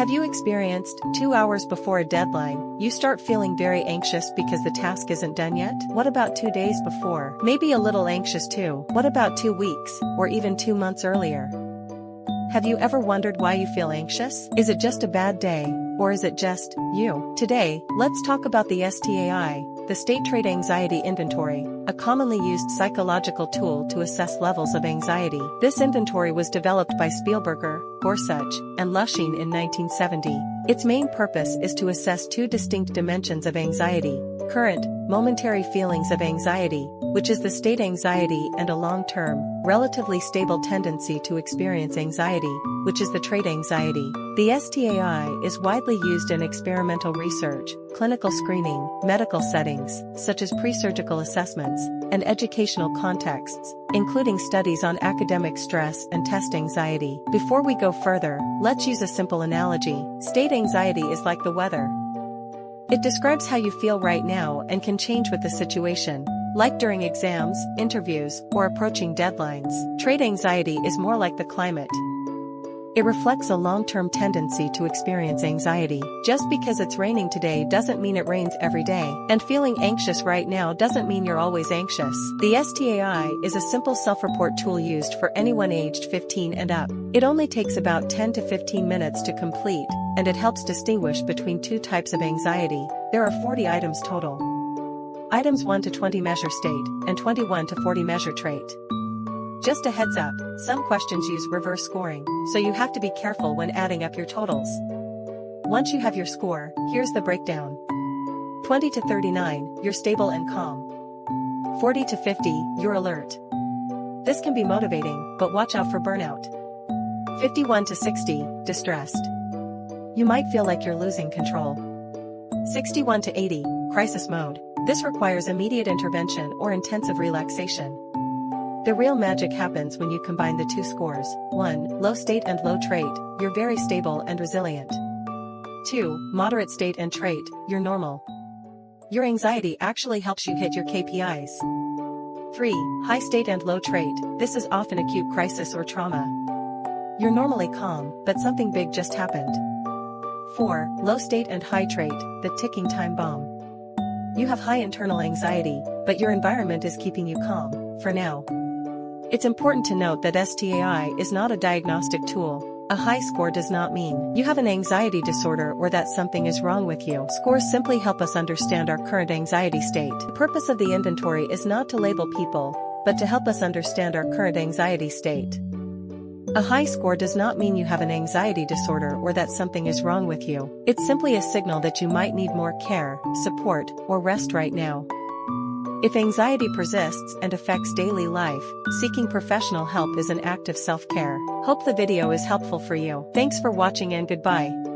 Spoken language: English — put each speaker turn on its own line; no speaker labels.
Have you experienced 2 hours before a deadline, you start feeling very anxious because the task isn't done yet? What about 2 days before? Maybe a little anxious too. What about 2 weeks, or even 2 months earlier? Have you ever wondered why you feel anxious? Is it just a bad day, or is it just you? Today, let's talk about the STAI, the State Trait Anxiety Inventory, a commonly used psychological tool to assess levels of anxiety. This inventory was developed by Spielberger, Gorsuch, and Lushin in 1970. Its main purpose is to assess 2 distinct dimensions of anxiety: current, momentary feelings of anxiety, which is the state anxiety, and a long-term, relatively stable tendency to experience anxiety, which is the trait anxiety. The STAI is widely used in experimental research, clinical screening, medical settings, such as pre-surgical assessments, and educational contexts, including studies on academic stress and test anxiety. Before we go further, let's use a simple analogy. State anxiety is like the weather. It describes how you feel right now and can change with the situation, like during exams, interviews, or approaching deadlines. Trait anxiety is more like the climate. It reflects a long-term tendency to experience anxiety. Just because it's raining today doesn't mean it rains every day, and feeling anxious right now doesn't mean you're always anxious. The STAI is a simple self-report tool used for anyone aged 15 and up. It only takes about 10 to 15 minutes to complete, and it helps distinguish between 2 types of anxiety. There are 40 items total. Items 1 to 20 measure state, and 21 to 40 measure trait. Just a heads up, some questions use reverse scoring, so you have to be careful when adding up your totals. Once you have your score, here's the breakdown. 20 to 39, you're stable and calm. 40 to 50, you're alert. This can be motivating, but watch out for burnout. 51 to 60, distressed. You might feel like you're losing control. 61 to 80, crisis mode. This requires immediate intervention or intensive relaxation. The real magic happens when you combine the 2 scores. 1, low state and low trait, you're very stable and resilient. 2, moderate state and trait, you're normal. Your anxiety actually helps you hit your KPIs. 3, high state and low trait, this is often acute crisis or trauma. You're normally calm, but something big just happened. 4, low state and high trait, the ticking time bomb. You have high internal anxiety, but your environment is keeping you calm, for now. It's important to note that STAI is not a diagnostic tool. A high score does not mean you have an anxiety disorder or that something is wrong with you. Scores simply help us understand our current anxiety state. The purpose of the inventory is not to label people, but to help us understand our current anxiety state. A high score does not mean you have an anxiety disorder or that something is wrong with you. It's simply a signal that you might need more care, support, or rest right now. If anxiety persists and affects daily life, seeking professional help is an act of self-care. Hope the video is helpful for you. Thanks for watching and goodbye.